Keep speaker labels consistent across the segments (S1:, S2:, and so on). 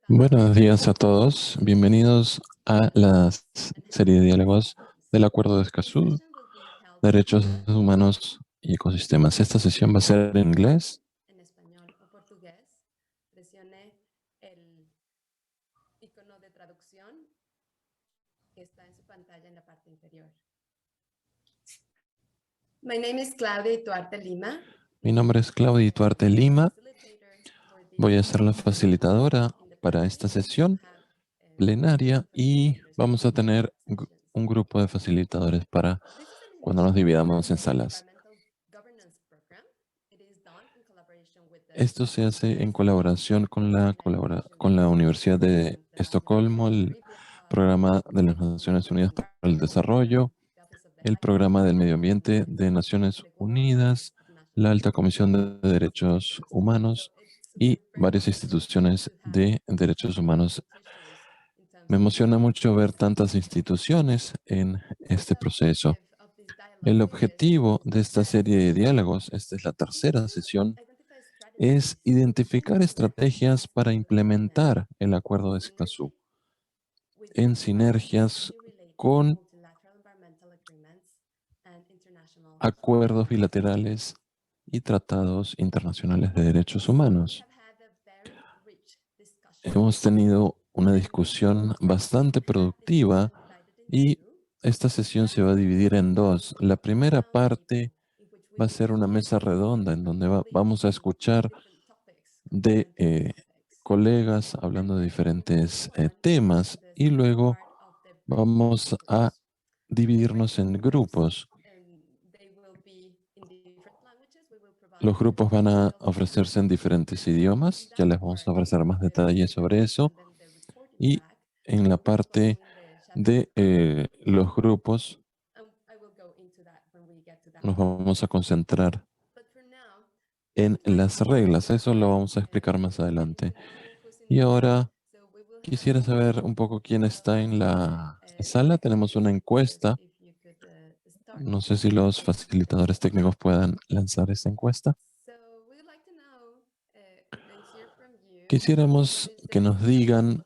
S1: Buenos días a todos. Bienvenidos a la serie de diálogos del Acuerdo de Escazú, Derechos Humanos y Ecosistemas. Esta sesión va a ser en inglés.
S2: En español o portugués, presione el icono de traducción que está en su pantalla en la parte inferior. My name is Claudia Duarte Lima.
S1: Mi nombre es Claudia Duarte Lima. Voy a ser la facilitadora para esta sesión plenaria y vamos a tener un grupo de facilitadores para cuando nos dividamos en salas. Esto se hace en colaboración con la Universidad de Estocolmo, el Programa de las Naciones Unidas para el Desarrollo, el Programa del Medio Ambiente de Naciones Unidas, la Alta Comisión de Derechos Humanos y varias instituciones de derechos humanos. Me emociona mucho ver tantas instituciones en este proceso. El objetivo de esta serie de diálogos, esta es la tercera sesión, es identificar estrategias para implementar el Acuerdo de Escazú en sinergias con acuerdos bilaterales y tratados internacionales de derechos humanos. Hemos tenido una discusión bastante productiva y esta sesión se va a dividir en dos. La primera parte va a ser una mesa redonda en donde vamos a escuchar de colegas hablando de diferentes temas y luego vamos a dividirnos en grupos. Los grupos van a ofrecerse en diferentes idiomas, ya les vamos a ofrecer más detalles sobre eso. Y en la parte de los grupos nos vamos a concentrar en las reglas. Eso lo vamos a explicar más adelante. Y ahora quisiera saber un poco quién está en la sala. Tenemos una encuesta. No sé si los facilitadores técnicos puedan lanzar esa encuesta. Quisiéramos que nos digan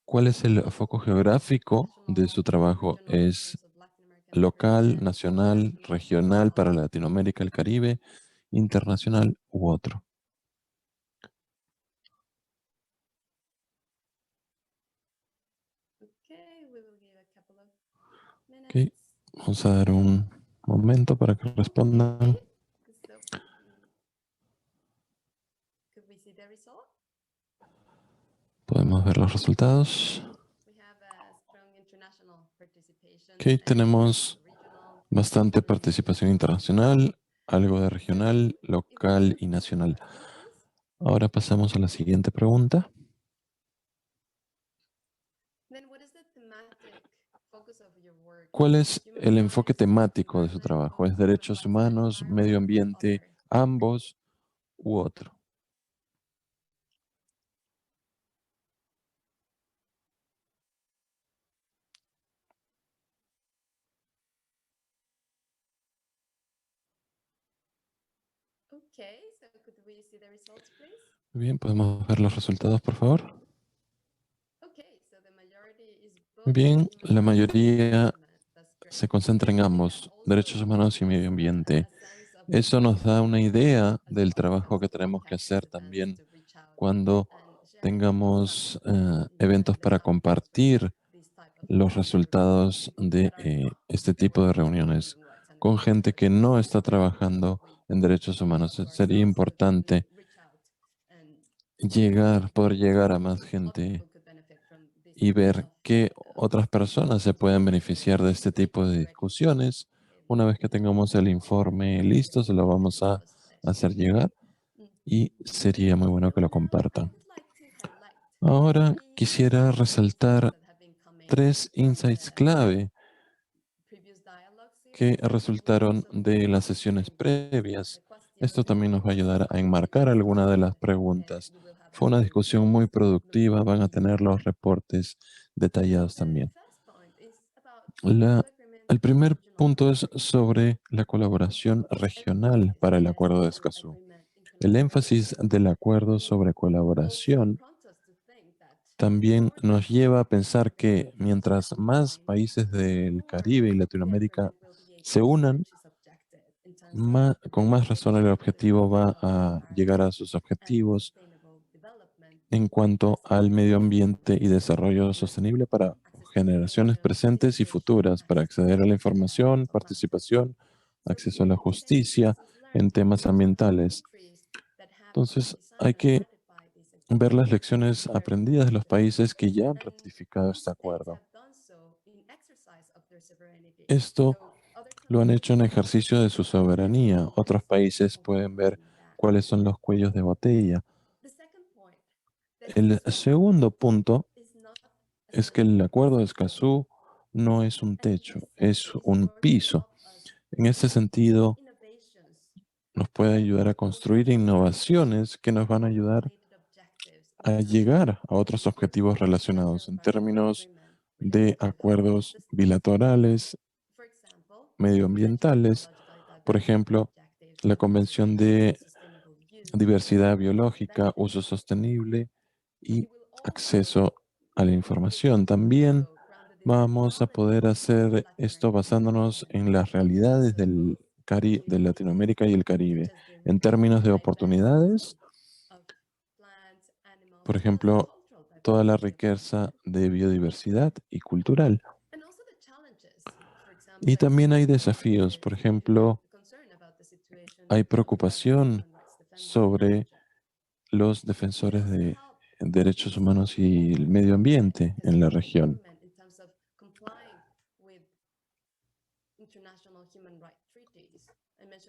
S1: cuál es el foco geográfico de su trabajo. ¿Es local, nacional, regional para Latinoamérica, el Caribe, internacional u otro? Ok, vamos a dar un momento para que respondan. Podemos ver los resultados. Ok, tenemos bastante participación internacional, algo de regional, local y nacional. Ahora pasamos a la siguiente pregunta. ¿Cuál es el enfoque temático de su trabajo? ¿Es derechos humanos, medio ambiente, ambos u otro? Muy bien, ¿podemos ver los resultados, por favor? Muy bien, la mayoría se concentra en ambos, derechos humanos y medio ambiente. Eso nos da una idea del trabajo que tenemos que hacer también cuando tengamos eventos para compartir los resultados de este tipo de reuniones con gente que no está trabajando en derechos humanos. Sería importante poder llegar a más gente y ver qué otras personas se pueden beneficiar de este tipo de discusiones. Una vez que tengamos el informe listo, se lo vamos a hacer llegar y sería muy bueno que lo compartan. Ahora quisiera resaltar 3 insights clave que resultaron de las sesiones previas. Esto también nos va a ayudar a enmarcar algunas de las preguntas. Fue una discusión muy productiva, van a tener los reportes detallados también. El primer punto es sobre la colaboración regional para el Acuerdo de Escazú. El énfasis del acuerdo sobre colaboración también nos lleva a pensar que mientras más países del Caribe y Latinoamérica se unan, con más razón el objetivo va a llegar a sus objetivos en cuanto al medio ambiente y desarrollo sostenible para generaciones presentes y futuras, para acceder a la información, participación, acceso a la justicia en temas ambientales. Entonces, hay que ver las lecciones aprendidas de los países que ya han ratificado este acuerdo. Esto lo han hecho en ejercicio de su soberanía. Otros países pueden ver cuáles son los cuellos de botella. El segundo punto es que el acuerdo de Escazú no es un techo, es un piso. En ese sentido, nos puede ayudar a construir innovaciones que nos van a ayudar a llegar a otros objetivos relacionados en términos de acuerdos bilaterales, medioambientales, por ejemplo, la Convención de Diversidad Biológica, Uso Sostenible y Acceso a la Información. También vamos a poder hacer esto basándonos en las realidades de Latinoamérica y el Caribe, en términos de oportunidades, por ejemplo, toda la riqueza de biodiversidad y cultural. Y también hay desafíos, por ejemplo, hay preocupación sobre los defensores de derechos humanos y el medio ambiente en la región.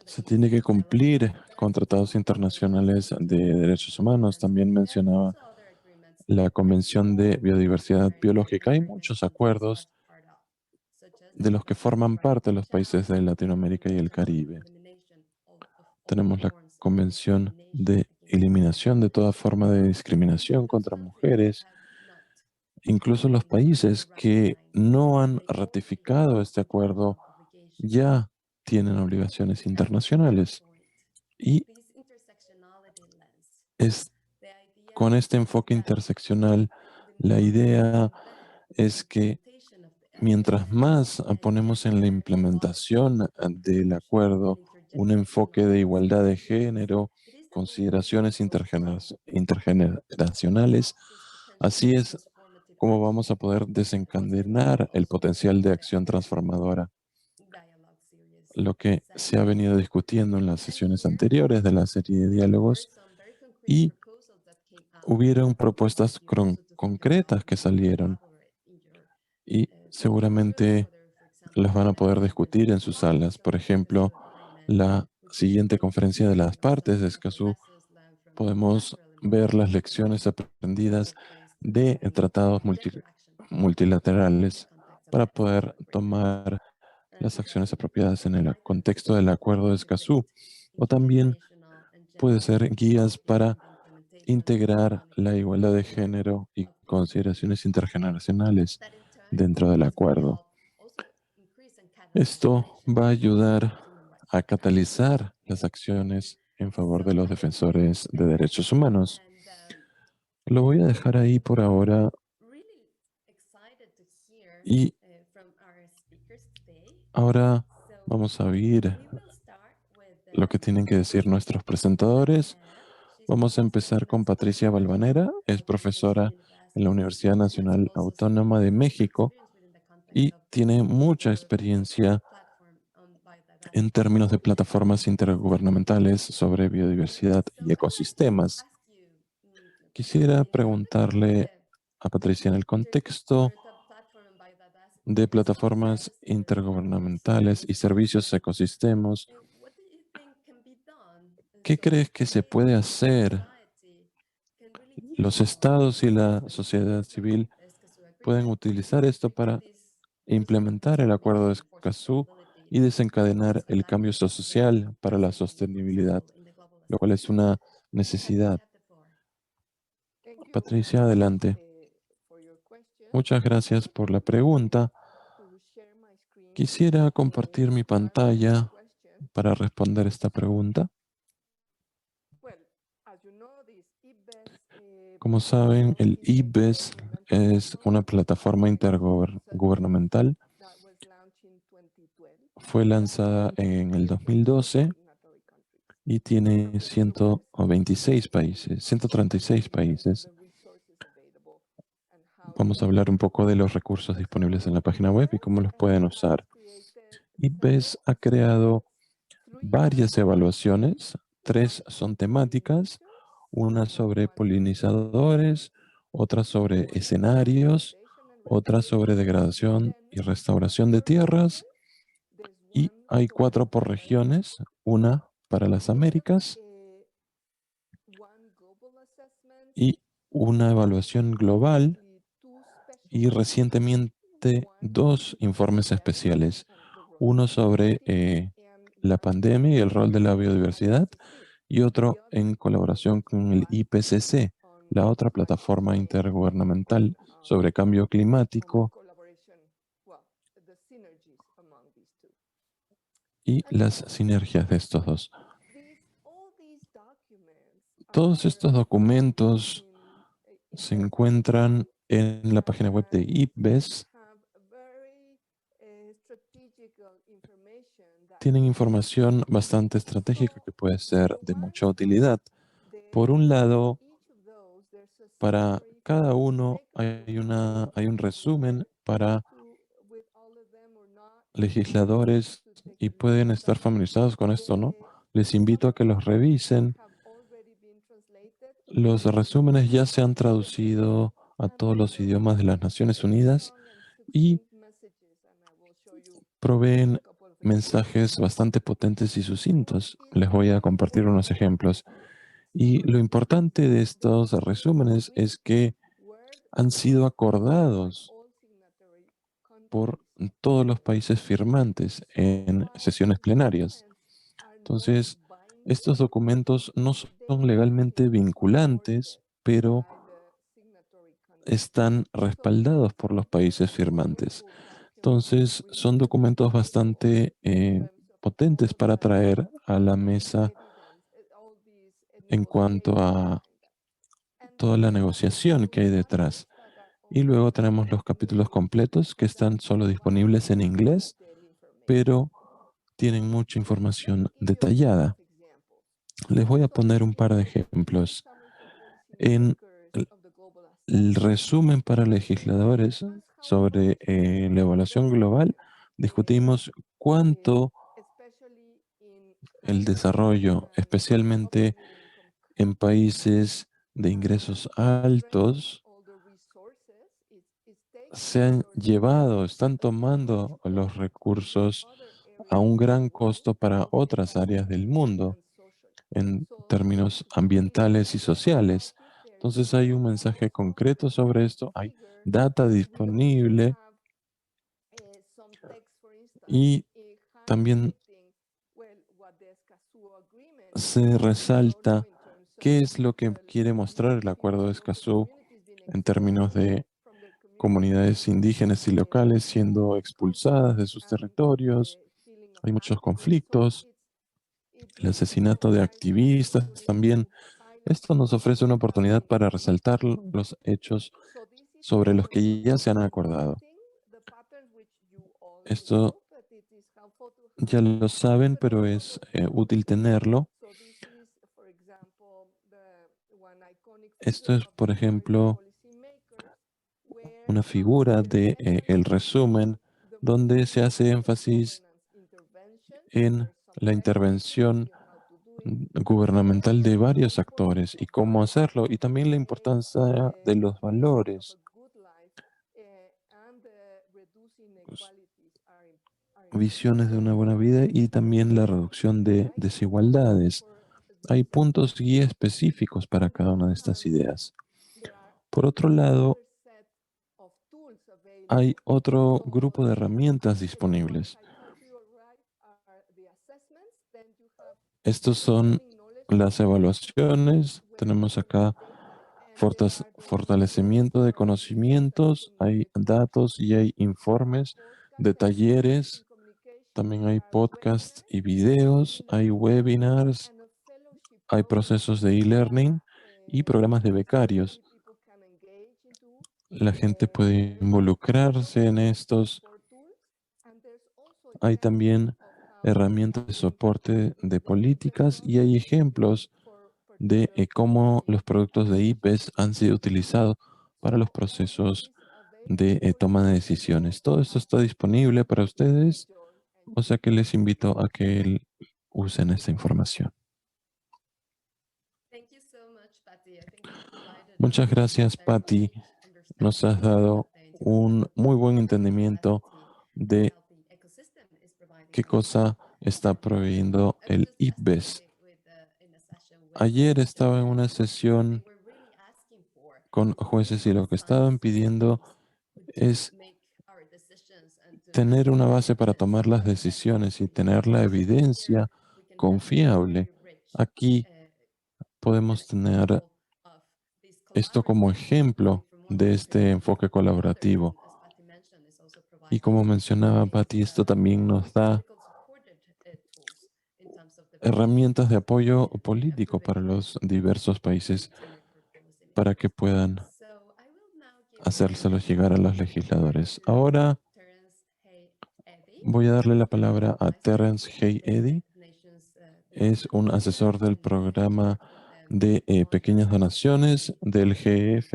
S1: Se tiene que cumplir con tratados internacionales de derechos humanos. También mencionaba la Convención de Biodiversidad Biológica. Hay muchos acuerdos de los que forman parte los países de Latinoamérica y el Caribe. Tenemos la Convención de Eliminación de toda forma de discriminación contra mujeres. Incluso los países que no han ratificado este acuerdo ya tienen obligaciones internacionales. Y es con este enfoque interseccional, la idea es que mientras más ponemos en la implementación del acuerdo un enfoque de igualdad de género, consideraciones intergeneracionales, así es como vamos a poder desencadenar el potencial de acción transformadora. Lo que se ha venido discutiendo en las sesiones anteriores de la serie de diálogos, y hubieron propuestas concretas que salieron y seguramente las van a poder discutir en sus salas. Por ejemplo, la siguiente conferencia de las partes de Escazú, podemos ver las lecciones aprendidas de tratados multilaterales para poder tomar las acciones apropiadas en el contexto del Acuerdo de Escazú, o también puede ser guías para integrar la igualdad de género y consideraciones intergeneracionales dentro del acuerdo. Esto va a ayudar a catalizar las acciones en favor de los defensores de derechos humanos. Lo voy a dejar ahí por ahora y ahora vamos a oír lo que tienen que decir nuestros presentadores. Vamos a empezar con Patricia Balvanera, es profesora en la Universidad Nacional Autónoma de México y tiene mucha experiencia en términos de plataformas intergubernamentales sobre biodiversidad y ecosistemas. Quisiera preguntarle a Patricia, en el contexto de plataformas intergubernamentales y servicios ecosistemas, ¿qué crees que se puede hacer? Los estados y la sociedad civil pueden utilizar esto para implementar el Acuerdo de Escazú y desencadenar el cambio social para la sostenibilidad, lo cual es una necesidad. Patricia, adelante. Muchas gracias por la pregunta. Quisiera compartir mi pantalla para responder esta pregunta. Como saben, el IBES es una plataforma intergubernamental. Fue lanzada en el 2012 y tiene 126 países, 136 países. Vamos a hablar un poco de los recursos disponibles en la página web y cómo los pueden usar. IPES ha creado varias evaluaciones, 3 son temáticas, una sobre polinizadores, otra sobre escenarios, otra sobre degradación y restauración de tierras, y hay 4 por regiones, una para las Américas y una evaluación global, y recientemente 2 informes especiales, uno sobre la pandemia y el rol de la biodiversidad, y otro en colaboración con el IPCC, la otra plataforma intergubernamental sobre cambio climático, y las sinergias de estos dos. Todos estos documentos se encuentran en la página web de IPBES. Tienen información bastante estratégica que puede ser de mucha utilidad. Por un lado, para cada uno hay un resumen para legisladores y pueden estar familiarizados con esto, ¿no? Les invito a que los revisen. Los resúmenes ya se han traducido a todos los idiomas de las Naciones Unidas y proveen mensajes bastante potentes y sucintos. Les voy a compartir unos ejemplos. Y lo importante de estos resúmenes es que han sido acordados por todos los países firmantes en sesiones plenarias. Entonces, estos documentos no son legalmente vinculantes, pero están respaldados por los países firmantes. Entonces, son documentos bastante potentes para traer a la mesa en cuanto a toda la negociación que hay detrás. Y luego tenemos los capítulos completos que están solo disponibles en inglés, pero tienen mucha información detallada. Les voy a poner un par de ejemplos. En el resumen para legisladores sobre la evaluación global, discutimos cuánto el desarrollo, especialmente en países de ingresos altos, se han llevado, están tomando los recursos a un gran costo para otras áreas del mundo en términos ambientales y sociales. Entonces hay un mensaje concreto sobre esto, hay data disponible y también se resalta qué es lo que quiere mostrar el Acuerdo de Escazú en términos de comunidades indígenas y locales siendo expulsadas de sus territorios. Hay muchos conflictos, el asesinato de activistas también. Esto nos ofrece una oportunidad para resaltar los hechos sobre los que ya se han acordado. Esto ya lo saben, pero es útil tenerlo. Esto es, por ejemplo, una figura de el resumen donde se hace énfasis en la intervención gubernamental de varios actores y cómo hacerlo, y también la importancia de los valores, pues, visiones de una buena vida y también la reducción de desigualdades. Hay puntos guía específicos para cada una de estas ideas. Por otro lado, hay otro grupo de herramientas disponibles. Estos son las evaluaciones. Tenemos acá fortalecimiento de conocimientos, hay datos y hay informes de talleres. También hay podcasts y videos, hay webinars, hay procesos de e-learning y programas de becarios. La gente puede involucrarse en estos. Hay también herramientas de soporte de políticas y hay ejemplos de cómo los productos de IPES han sido utilizados para los procesos de toma de decisiones. Todo esto está disponible para ustedes, o sea que les invito a que usen esta información. Muchas gracias, Patty. Nos has dado un muy buen entendimiento de qué cosa está proveyendo el IPBES. Ayer estaba en una sesión con jueces y lo que estaban pidiendo es tener una base para tomar las decisiones y tener la evidencia confiable. Aquí podemos tener esto como ejemplo de este enfoque colaborativo. Y como mencionaba Patty, esto también nos da herramientas de apoyo político para los diversos países para que puedan hacérselos llegar a los legisladores. Ahora voy a darle la palabra a Terence Hey Eddy. Es un asesor del programa de pequeñas donaciones del GEF,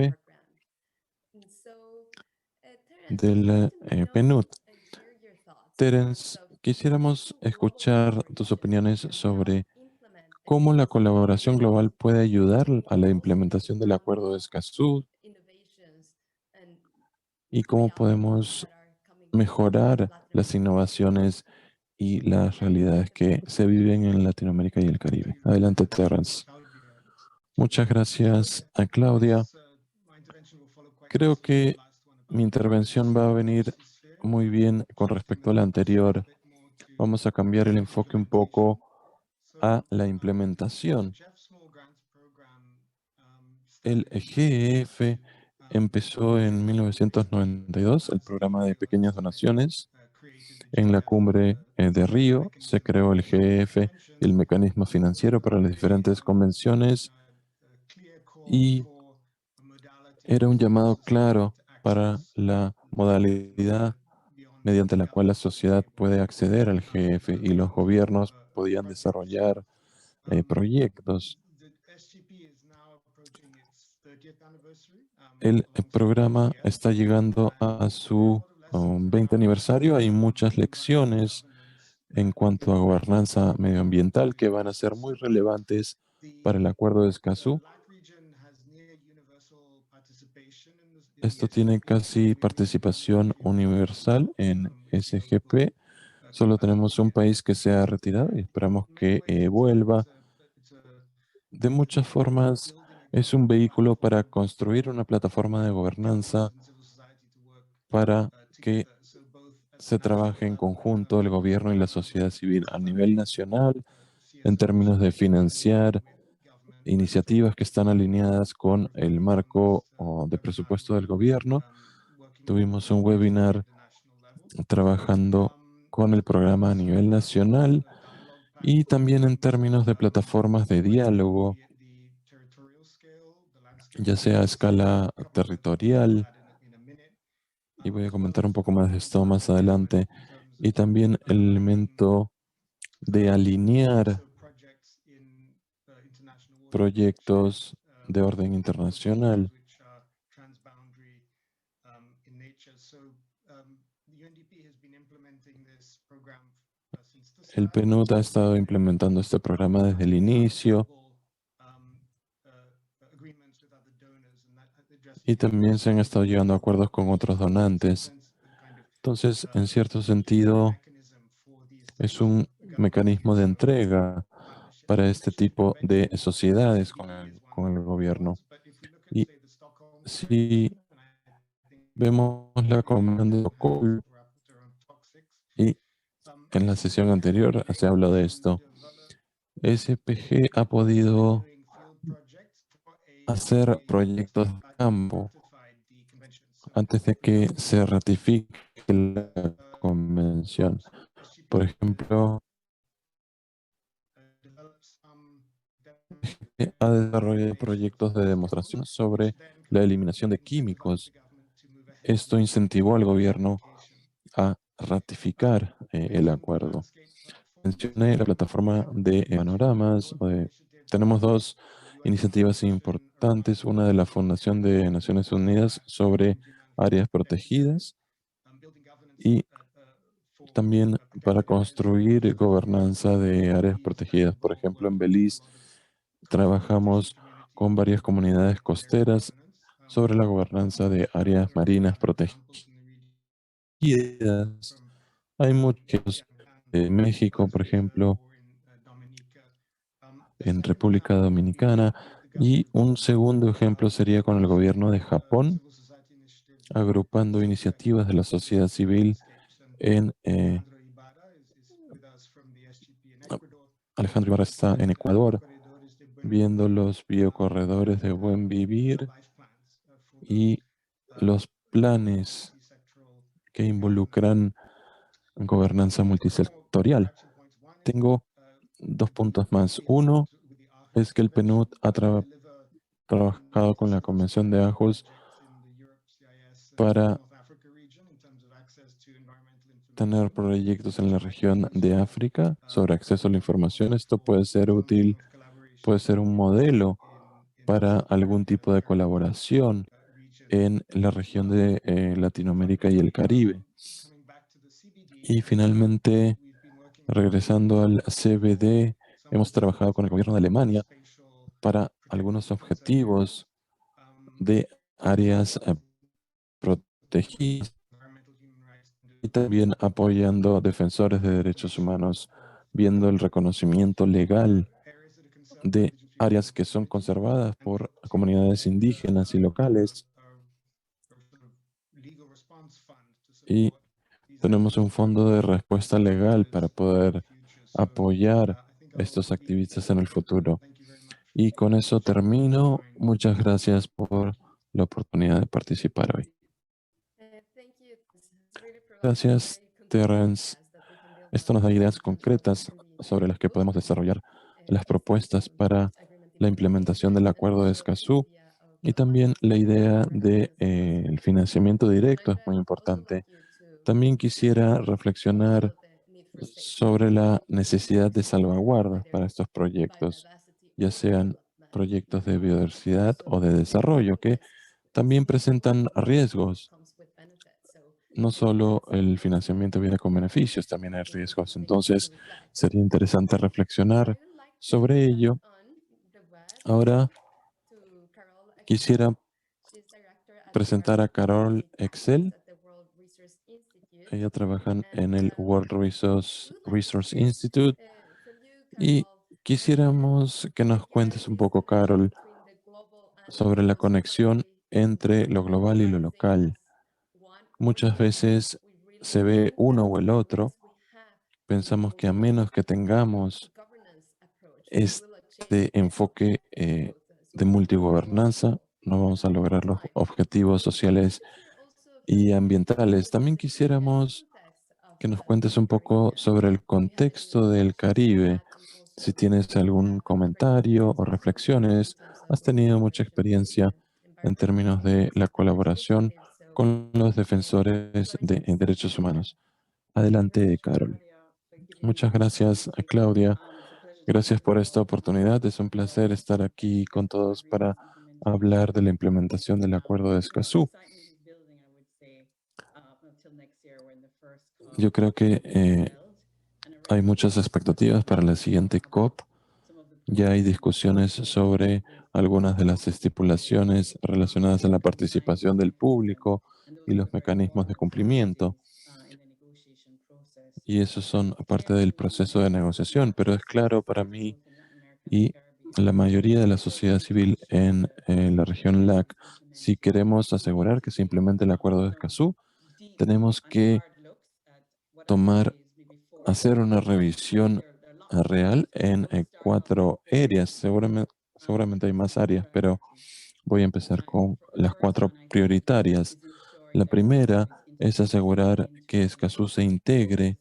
S1: del PNUD. Terence, quisiéramos escuchar tus opiniones sobre cómo la colaboración global puede ayudar a la implementación del Acuerdo de Escazú y cómo podemos mejorar las innovaciones y las realidades que se viven en Latinoamérica y el Caribe. Adelante, Terence. Muchas gracias a Claudia. Creo que mi intervención va a venir muy bien con respecto a la anterior. Vamos a cambiar el enfoque un poco a la implementación. El GEF empezó en 1992, el programa de pequeñas donaciones. En la cumbre de Río se creó el GEF, el mecanismo financiero para las diferentes convenciones, y era un llamado claro para la modalidad mediante la cual la sociedad puede acceder al GEF y los gobiernos podían desarrollar proyectos. El programa está llegando a su 20 aniversario. Hay muchas lecciones en cuanto a gobernanza medioambiental que van a ser muy relevantes para el Acuerdo de Escazú. Esto tiene casi participación universal en SGP. Solo tenemos un país que se ha retirado y esperamos que vuelva. De muchas formas, es un vehículo para construir una plataforma de gobernanza para que se trabaje en conjunto el gobierno y la sociedad civil a nivel nacional en términos de financiar iniciativas que están alineadas con el marco de presupuesto del gobierno. Tuvimos un webinar trabajando con el programa a nivel nacional y también en términos de plataformas de diálogo, ya sea a escala territorial, y voy a comentar un poco más de esto más adelante, y también el elemento de alinear proyectos de orden internacional. El PNUD ha estado implementando este programa desde el inicio y también se han estado llegando a acuerdos con otros donantes. Entonces, en cierto sentido, es un mecanismo de entrega para este tipo de sociedades con el gobierno. Y si vemos la comanda de Estocolmo, y en la sesión anterior se habló de esto, SPG ha podido hacer proyectos de campo antes de que se ratifique la convención. Por ejemplo, ha desarrollado proyectos de demostración sobre la eliminación de químicos. Esto incentivó al gobierno a ratificar el acuerdo. Mencioné la plataforma de panoramas. Tenemos dos iniciativas importantes, una de la Fundación de Naciones Unidas sobre áreas protegidas y también para construir gobernanza de áreas protegidas. Por ejemplo, en Belice trabajamos con varias comunidades costeras sobre la gobernanza de áreas marinas protegidas. Hay muchos, México, por ejemplo, en República Dominicana, y un segundo ejemplo sería con el gobierno de Japón, agrupando iniciativas de la sociedad civil en Alejandro Ibarra está en Ecuador, viendo los biocorredores de buen vivir y los planes que involucran gobernanza multisectorial. Tengo dos puntos más. Uno es que el PNUD ha trabajado con la Convención de Aarhus para tener proyectos en la región de África sobre acceso a la información. Esto puede ser útil, puede ser un modelo para algún tipo de colaboración en la región de Latinoamérica y el Caribe. Y finalmente, regresando al CBD, hemos trabajado con el gobierno de Alemania para algunos objetivos de áreas protegidas y también apoyando defensores de derechos humanos, viendo el reconocimiento legal de áreas que son conservadas por comunidades indígenas y locales. Y tenemos un fondo de respuesta legal para poder apoyar a estos activistas en el futuro. Y con eso termino. Muchas gracias por la oportunidad de participar hoy. Gracias, Terence. Esto nos da ideas concretas sobre las que podemos desarrollar las propuestas para la implementación del acuerdo de Escazú, y también la idea de el financiamiento directo es muy importante. También quisiera reflexionar sobre la necesidad de salvaguardas para estos proyectos, ya sean proyectos de biodiversidad o de desarrollo, que también presentan riesgos. No solo el financiamiento viene con beneficios, también hay riesgos. Entonces, sería interesante reflexionar sobre ello. Ahora quisiera presentar a Carol Excel. Ella trabaja en el World Resource Institute y quisiéramos que nos cuentes un poco, Carol, sobre la conexión entre lo global y lo local. Muchas veces se ve uno o el otro. Pensamos que a menos que tengamos este enfoque de multigobernanza, no vamos a lograr los objetivos sociales y ambientales. También quisiéramos que nos cuentes un poco sobre el contexto del Caribe. Si tienes algún comentario o reflexiones, has tenido mucha experiencia en términos de la colaboración con los defensores de derechos humanos. Adelante, Carol. Muchas gracias, Claudia. Gracias por esta oportunidad. Es un placer estar aquí con todos para hablar de la implementación del Acuerdo de Escazú. Yo creo que hay muchas expectativas para la siguiente COP. Ya hay discusiones sobre algunas de las estipulaciones relacionadas a la participación del público y los mecanismos de cumplimiento. Y esos son parte del proceso de negociación, pero es claro para mí y la mayoría de la sociedad civil en la región LAC, si queremos asegurar que se implemente el Acuerdo de Escazú, tenemos que hacer una revisión real en 4 áreas. Seguramente hay más áreas, pero voy a empezar con las 4 prioritarias. La primera es asegurar que Escazú se integre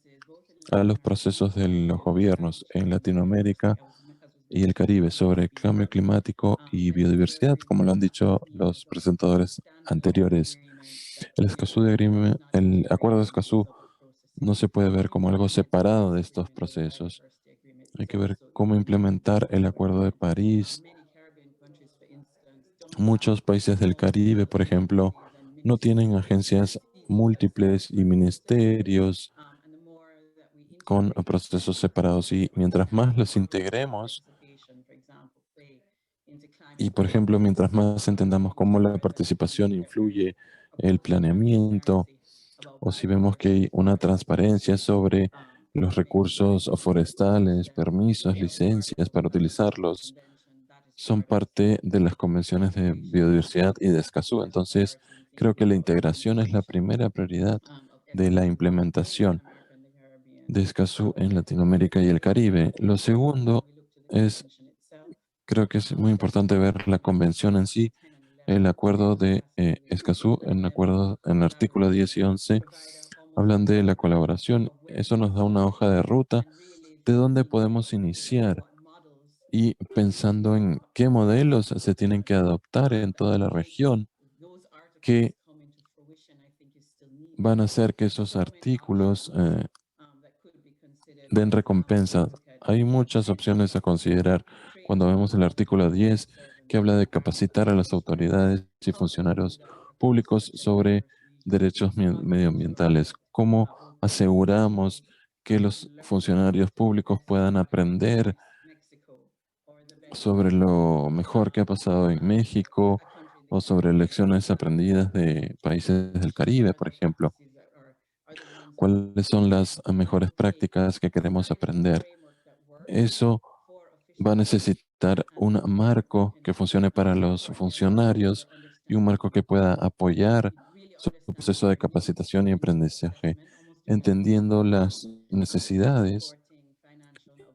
S1: a los procesos de los gobiernos en Latinoamérica. y el Caribe sobre cambio climático y biodiversidad, como lo han dicho los presentadores anteriores. El Acuerdo de Escazú no se puede ver como algo separado de estos procesos. Hay que ver cómo implementar el Acuerdo de París. Muchos países del Caribe, por ejemplo, no tienen agencias múltiples y ministerios con procesos separados. Y mientras más los integremos, y por ejemplo, mientras más entendamos cómo la participación influye el planeamiento, o si vemos que hay una transparencia sobre los recursos forestales, permisos, licencias para utilizarlos, son parte de las convenciones de biodiversidad y de Escazú. Entonces, creo que la integración es la primera prioridad de la implementación de Escazú en Latinoamérica y el Caribe. Lo segundo es, creo que es muy importante ver la convención en sí, el acuerdo de Escazú, en el artículo 10 y 11, hablan de la colaboración. Eso nos da una hoja de ruta de dónde podemos iniciar y pensando en qué modelos se tienen que adoptar en toda la región, que van a hacer que esos artículos den recompensa. Hay muchas opciones a considerar cuando vemos el artículo 10 que habla de capacitar a las autoridades y funcionarios públicos sobre derechos medioambientales. ¿Cómo aseguramos que los funcionarios públicos puedan aprender sobre lo mejor que ha pasado en México o sobre lecciones aprendidas de países del Caribe, por ejemplo? ¿Cuáles son las mejores prácticas que queremos aprender? Eso va a necesitar un marco que funcione para los funcionarios y un marco que pueda apoyar su proceso de capacitación y aprendizaje, entendiendo las necesidades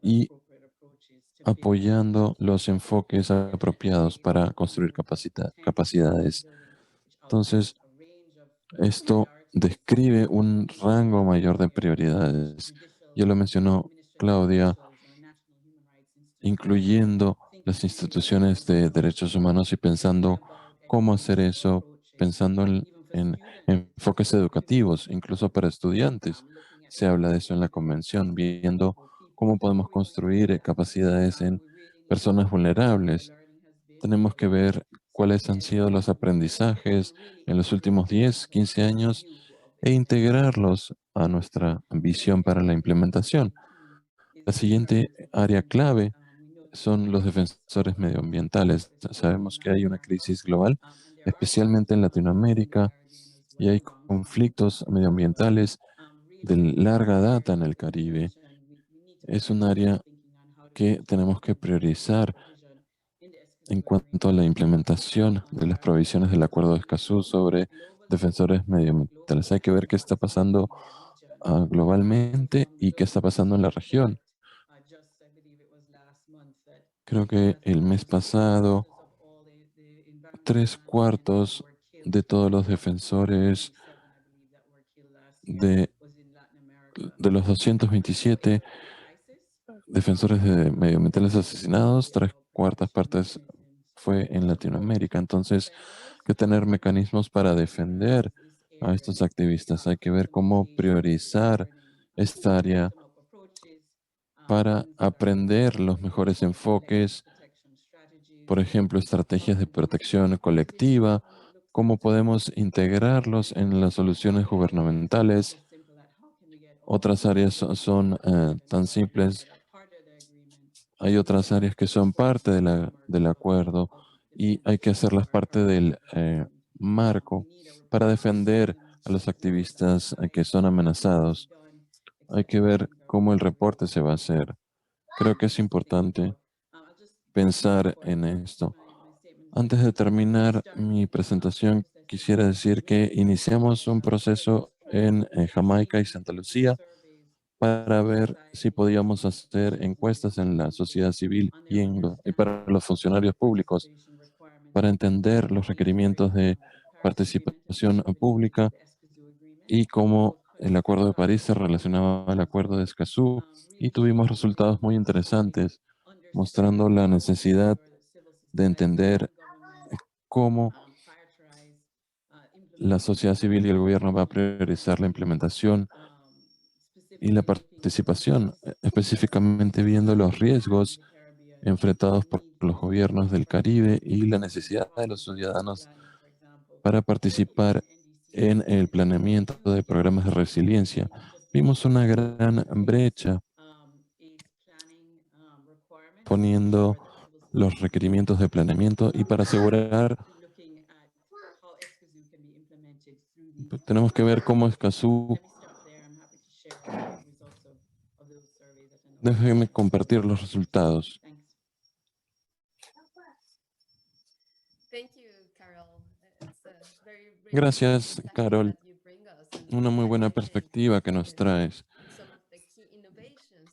S1: y apoyando los enfoques apropiados para construir capacidades. Entonces, esto describe un rango mayor de prioridades. Ya lo mencionó Claudia, incluyendo las instituciones de derechos humanos y pensando cómo hacer eso, pensando en enfoques educativos, incluso para estudiantes. Se habla de eso en la convención, viendo cómo podemos construir capacidades en personas vulnerables. Tenemos que ver cuáles han sido los aprendizajes en los últimos 10, 15 años e integrarlos a nuestra visión para la implementación. La siguiente área clave son los defensores medioambientales. Sabemos que hay una crisis global, especialmente en Latinoamérica, y hay conflictos medioambientales de larga data en el Caribe. Es un área que tenemos que priorizar en cuanto a la implementación de las provisiones del Acuerdo de Escazú sobre defensores medioambientales. Hay que ver qué está pasando globalmente y qué está pasando en la región. Creo que el mes pasado, 3/4 de todos los defensores de, de los 227 defensores de medioambientales asesinados, 3/4 partes fue en Latinoamérica. Entonces, hay que tener mecanismos para defender a estos activistas. Hay que ver cómo priorizar esta área para aprender los mejores enfoques, por ejemplo, estrategias de protección colectiva, cómo podemos integrarlos en las soluciones gubernamentales. Otras áreas son tan simples. Hay otras áreas que son parte del acuerdo y hay que hacerlas parte del marco para defender a los activistas que son amenazados. Hay que ver cómo el reporte se va a hacer. Creo que es importante pensar en esto. Antes de terminar mi presentación, quisiera decir que iniciamos un proceso en Jamaica y Santa Lucía para ver si podíamos hacer encuestas en la sociedad civil y para los funcionarios públicos, para entender los requerimientos de participación pública y cómo el Acuerdo de París se relacionaba al Acuerdo de Escazú, y tuvimos resultados muy interesantes mostrando la necesidad de entender cómo la sociedad civil y el gobierno va a priorizar la implementación y la participación, específicamente viendo los riesgos enfrentados por los gobiernos del Caribe y la necesidad de los ciudadanos para participar en el planeamiento de programas de resiliencia. Vimos una gran brecha poniendo los requerimientos de planeamiento y para asegurar, tenemos que ver cómo Escazú. Déjenme compartir los resultados. Gracias, Carol. Una muy buena perspectiva que nos traes,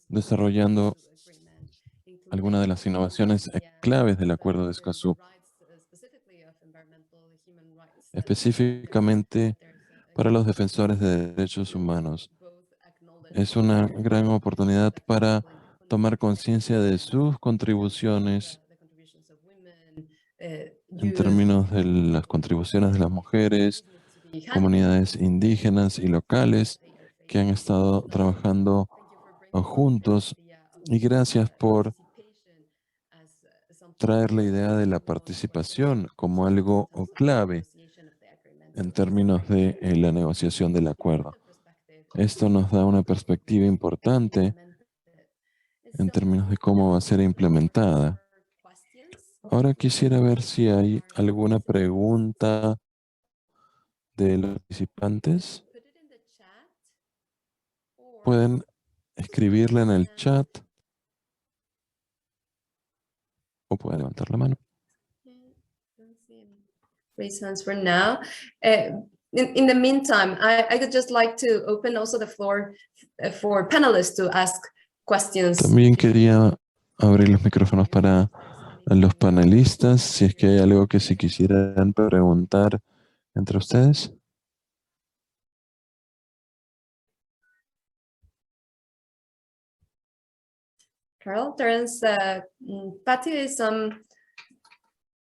S1: desarrollando algunas de las innovaciones claves del Acuerdo de Escazú, específicamente para los defensores de derechos humanos. Es una gran oportunidad para tomar conciencia de sus contribuciones en términos de las contribuciones de las mujeres, comunidades indígenas y locales que han estado trabajando juntos. Y gracias por traer la idea de la participación como algo clave en términos de la negociación del acuerdo. Esto nos da una perspectiva importante en términos de cómo va a ser implementada. Ahora quisiera ver si hay alguna pregunta de los participantes. Pueden escribirla en el chat o pueden levantar la mano.
S2: Raise hands for now. In the meantime, I would just like to open also the floor for panelists to ask questions.
S1: También quería abrir los micrófonos para los panelistas, si es que hay algo que se quisieran preguntar entre ustedes.
S2: Carol, Terence, Patty, is some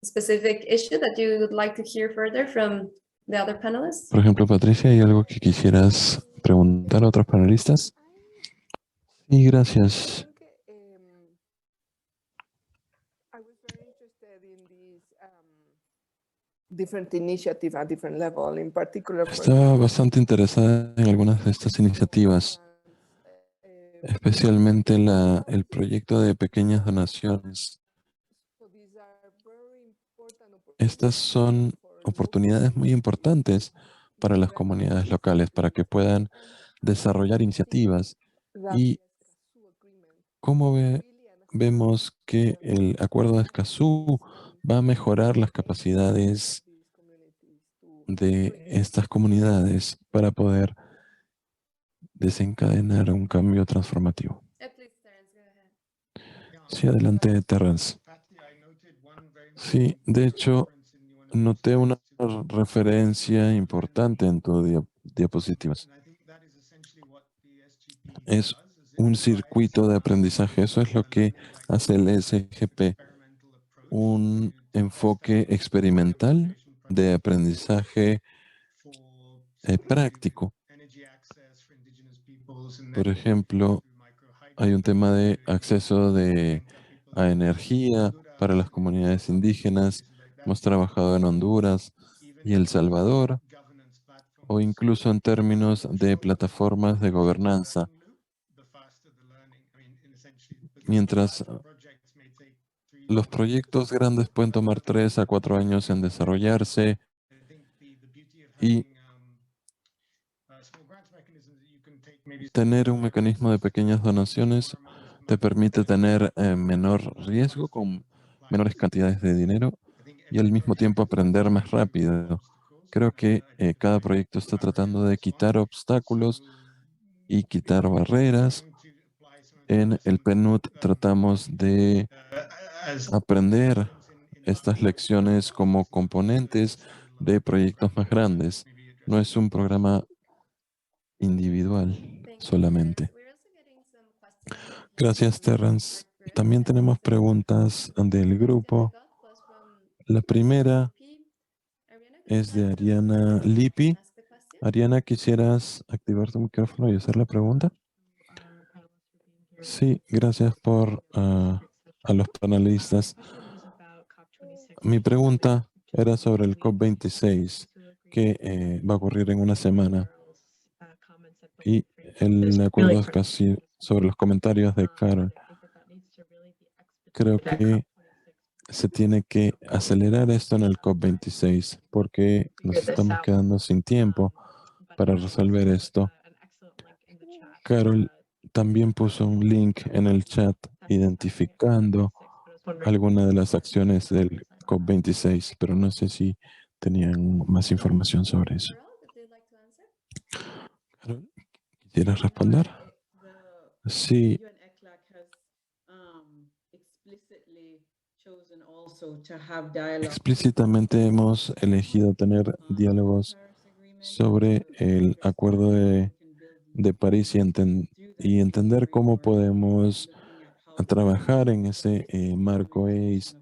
S2: specific issue that you would like to hear further from the other panelists?
S1: Por ejemplo, Patricia, ¿hay algo que quisieras preguntar a otros panelistas? Sí, gracias. Estaba bastante interesada en algunas de estas iniciativas, especialmente el proyecto de pequeñas donaciones. Estas son oportunidades muy importantes para las comunidades locales, para que puedan desarrollar iniciativas. Y cómo vemos que el Acuerdo de Escazú va a mejorar las capacidades de estas comunidades para poder desencadenar un cambio transformativo. Sí, adelante, Terrence. Sí, de hecho, noté una referencia importante en tu diapositivas. Es un circuito de aprendizaje. Eso es lo que hace el SGP. Un enfoque experimental de aprendizaje práctico. Por ejemplo, hay un tema de acceso a energía para las comunidades indígenas. Hemos trabajado en Honduras y El Salvador, o incluso en términos de plataformas de gobernanza. Mientras los proyectos grandes pueden tomar 3 a 4 años en desarrollarse y tener un mecanismo de pequeñas donaciones te permite tener menor riesgo con menores cantidades de dinero y al mismo tiempo aprender más rápido. Creo que cada proyecto está tratando de quitar obstáculos y quitar barreras. En el PNUD tratamos de aprender estas lecciones como componentes de proyectos más grandes. No es un programa individual solamente. Gracias, Terrence. También tenemos preguntas del grupo. La primera es de Ariana Lippi. Ariana, ¿quisieras activar tu micrófono y hacer la pregunta? Sí, gracias por a los panelistas. Mi pregunta era sobre el COP26, que va a ocurrir en una semana. Y el acuerdo es casi sobre los comentarios de Carol. Creo que se tiene que acelerar esto en el COP26 porque nos estamos quedando sin tiempo para resolver esto. Carol también puso un link en el chat identificando algunas de las acciones del COP26, pero no sé si tenían más información sobre eso. Carol, ¿quisieras responder? Sí. Explícitamente hemos elegido tener diálogos sobre el Acuerdo de París y entender cómo podemos trabajar en ese marco ACE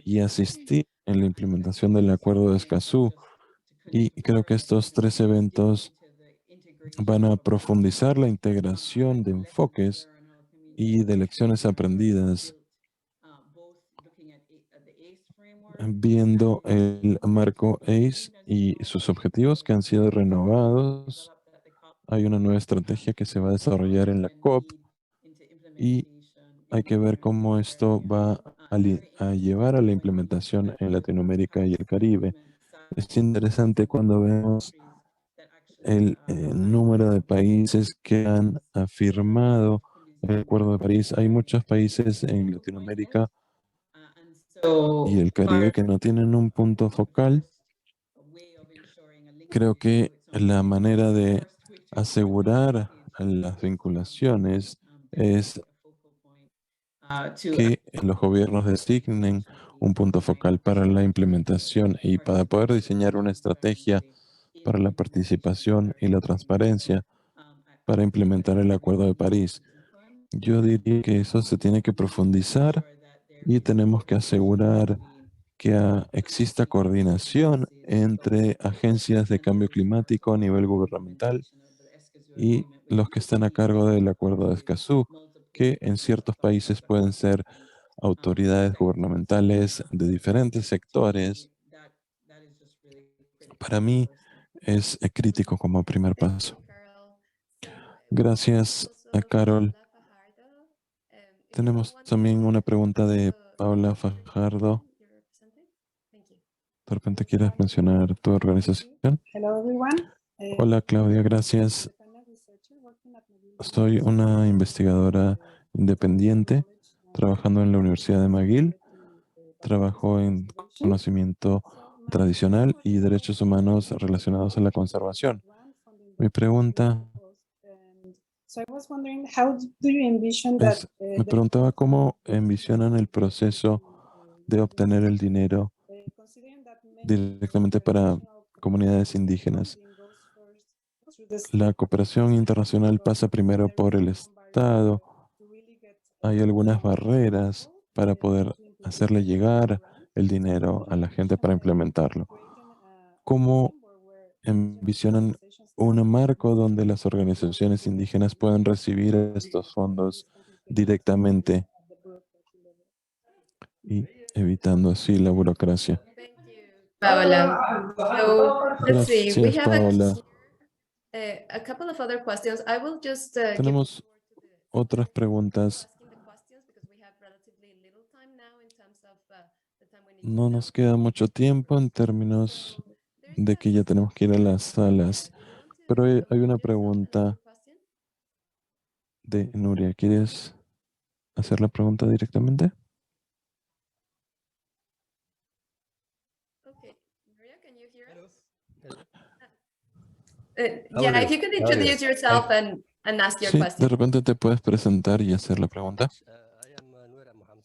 S1: y asistir en la implementación del Acuerdo de Escazú. Y creo que estos 3 eventos van a profundizar la integración de enfoques y de lecciones aprendidas, viendo el marco ACE y sus objetivos que han sido renovados. Hay una nueva estrategia que se va a desarrollar en la COP y hay que ver cómo esto va a llevar a la implementación en Latinoamérica y el Caribe. Es interesante cuando vemos el número de países que han firmado el Acuerdo de París. Hay muchos países en Latinoamérica y el Caribe que no tienen un punto focal. Creo que la manera de asegurar las vinculaciones es que los gobiernos designen un punto focal para la implementación y para poder diseñar una estrategia para la participación y la transparencia para implementar el Acuerdo de París. Yo diría que eso se tiene que profundizar y tenemos que asegurar que exista coordinación entre agencias de cambio climático a nivel gubernamental y los que están a cargo del Acuerdo de Escazú, que en ciertos países pueden ser autoridades gubernamentales de diferentes sectores. Para mí es crítico como primer paso. Gracias, Carol. Tenemos también una pregunta de Paula Fajardo. ¿De repente quieres mencionar tu organización?
S3: Hello, everyone.
S1: Hola, Claudia, gracias. Soy una investigadora independiente trabajando en la Universidad de McGill. Trabajo en conocimiento tradicional y derechos humanos relacionados a la conservación. Mi pregunta es, me preguntaba cómo envisionan el proceso de obtener el dinero directamente para comunidades indígenas. La cooperación internacional pasa primero por el Estado. Hay algunas barreras para poder hacerle llegar el dinero a la gente para implementarlo. ¿Cómo envisionan un marco donde las organizaciones indígenas puedan recibir estos fondos directamente y evitando así la burocracia?
S2: Paola. So let's see. We
S1: Gracias,
S2: have
S1: Paola.
S2: a couple of other questions. I will just give
S1: Tenemos otras preguntas.
S2: asking the questions because we have relatively little time now in terms of the time we need to
S1: No
S2: stop.
S1: nos queda mucho tiempo en términos de que ya tenemos que ir a las salas, pero hay una pregunta de Nuria. ¿Quieres hacer la pregunta directamente?
S2: Okay, Maria, can you hear us? Yeah, if you could introduce yourself and ask your
S1: Sí, de
S2: question.
S1: repente te puedes presentar y hacer la pregunta.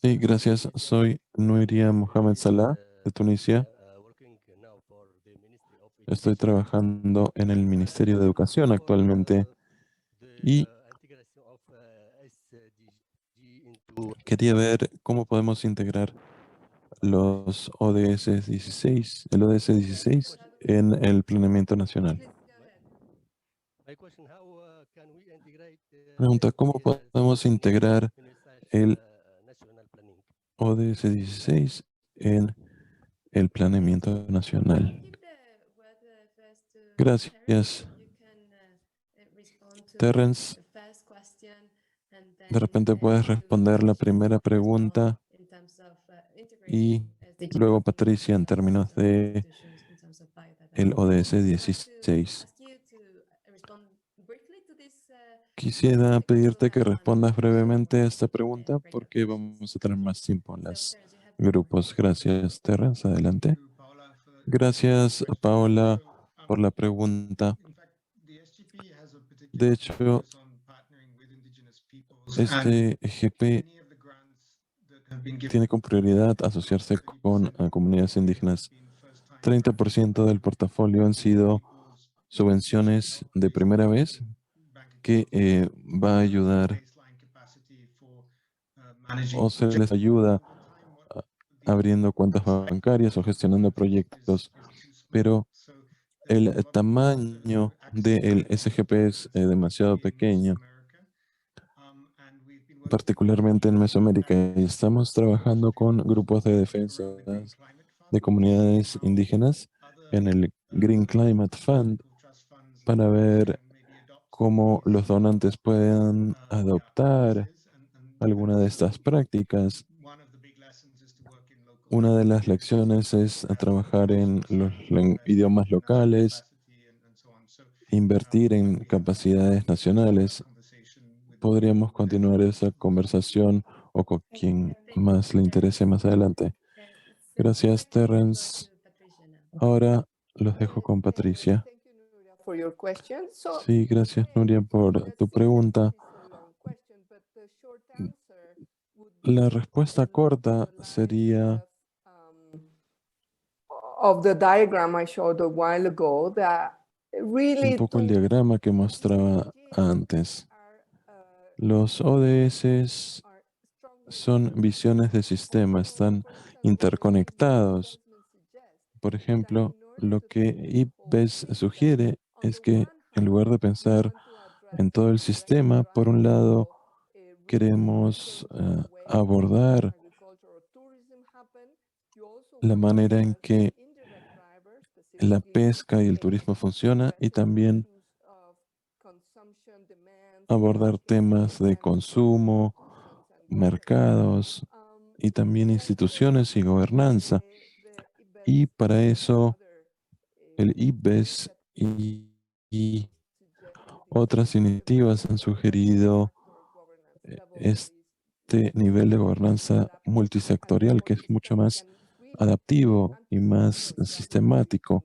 S1: Sí, gracias. Soy Nuria Mohamed Salah, de Tunisia. Estoy trabajando en el Ministerio de Educación actualmente y quería ver cómo podemos integrar los ODS 16, el ODS 16 en el planeamiento nacional.
S2: Please go ahead.
S1: Pregunta, ¿cómo podemos integrar el ODS 16 en el planeamiento nacional?
S2: Give the word first to
S1: Gracias,
S2: Terence. You can respond to
S1: Terence.
S2: the first question, and
S1: De
S2: then
S1: repente puedes
S2: you,
S1: responder la
S2: Patricia,
S1: primera
S2: respond
S1: pregunta
S2: in terms of
S1: y
S2: integrating SDGs
S1: luego
S2: into
S1: Patricia en términos
S2: governance
S1: de
S2: institutions in terms of
S1: el
S2: biodiversity.
S1: ODS
S2: I would like to
S1: 16.
S2: ask you to respond briefly to this
S1: Quisiera
S2: because we will
S1: pedirte que
S2: have one
S1: respondas
S2: session
S1: brevemente a
S2: more
S1: esta
S2: in
S1: pregunta
S2: the breakout
S1: porque
S2: sessions.
S1: vamos a tener más tiempo en
S2: So,
S1: los
S2: Terence, you have the floor.
S1: grupos. Gracias, Terence. Adelante.
S3: To Paula for
S1: Gracias,
S3: the question.
S1: Paola,
S3: So,
S1: por la pregunta.
S3: in fact, the SGP has a
S1: De
S3: particular
S1: hecho,
S3: focus on partnering with indigenous peoples, and
S1: este GP
S3: many of the grants that have been given
S1: tiene como prioridad asociarse con
S3: 30%
S1: comunidades indígenas.
S3: have been first-time
S1: 30% del portafolio han sido
S3: peoples
S1: subvenciones de primera vez
S3: bank
S1: que
S3: account
S1: va a ayudar
S3: baseline capacity for managing
S1: o se les
S3: projects.
S1: ayuda
S3: Over time, what
S1: a-
S3: the
S1: abriendo cuentas bancarias o gestionando proyectos,
S3: is too small.
S1: pero
S3: So there's
S1: el
S3: a lot of
S1: tamaño del SGP es demasiado pequeño, particularmente en Mesoamérica, y estamos trabajando con grupos de defensa de comunidades indígenas en el Green Climate Fund para ver cómo los donantes pueden adoptar alguna de estas prácticas. Una de las lecciones es a trabajar en los idiomas locales, invertir en capacidades nacionales. Podríamos continuar esa conversación o con quien más le interese más adelante. Gracias, Terence. Ahora los dejo con Patricia.
S4: Thank you, Nuria, for your question. So,
S1: Sí, gracias, Nuria, por
S4: let's
S1: tu
S4: see,
S1: pregunta.
S4: this is a long question, but the short answer would
S1: La
S4: be
S1: respuesta
S4: along
S1: corta
S4: the lines
S1: sería
S4: of the diagram I showed a while ago, that really
S1: un poco el
S4: to
S1: diagrama que mostraba antes. Los ODS
S4: are strongly
S1: son visiones de sistema, están interconectados. Por ejemplo, lo que IPBES sugiere es que en lugar de pensar en todo el sistema, por un lado, queremos abordar la manera en que la pesca y el turismo funciona y también abordar temas de consumo, mercados y también instituciones y gobernanza. Y para eso el IPBES y otras iniciativas han sugerido este nivel de gobernanza multisectorial que es mucho más adaptivo y más sistemático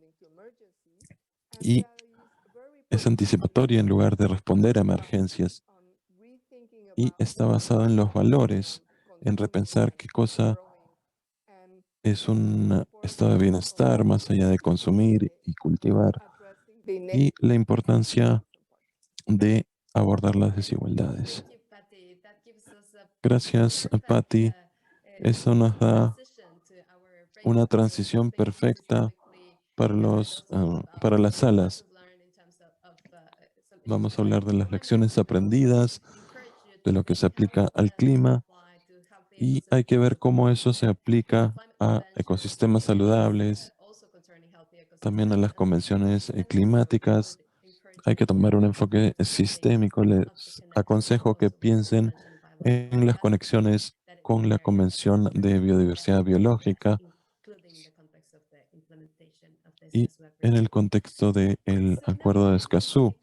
S1: y es anticipatoria en lugar de responder a emergencias y está basado en los valores, en repensar qué cosa es un estado de bienestar más allá de consumir y cultivar y la importancia de abordar las desigualdades. Gracias, Patty. Eso nos da una transición perfecta para para las salas. Vamos a hablar de las lecciones aprendidas, de lo que se aplica al clima y hay que ver cómo eso se aplica a ecosistemas saludables, también a las convenciones climáticas. Hay que tomar un enfoque sistémico. Les aconsejo que piensen en las conexiones con la Convención de Biodiversidad Biológica y en el contexto del Acuerdo de Escazú.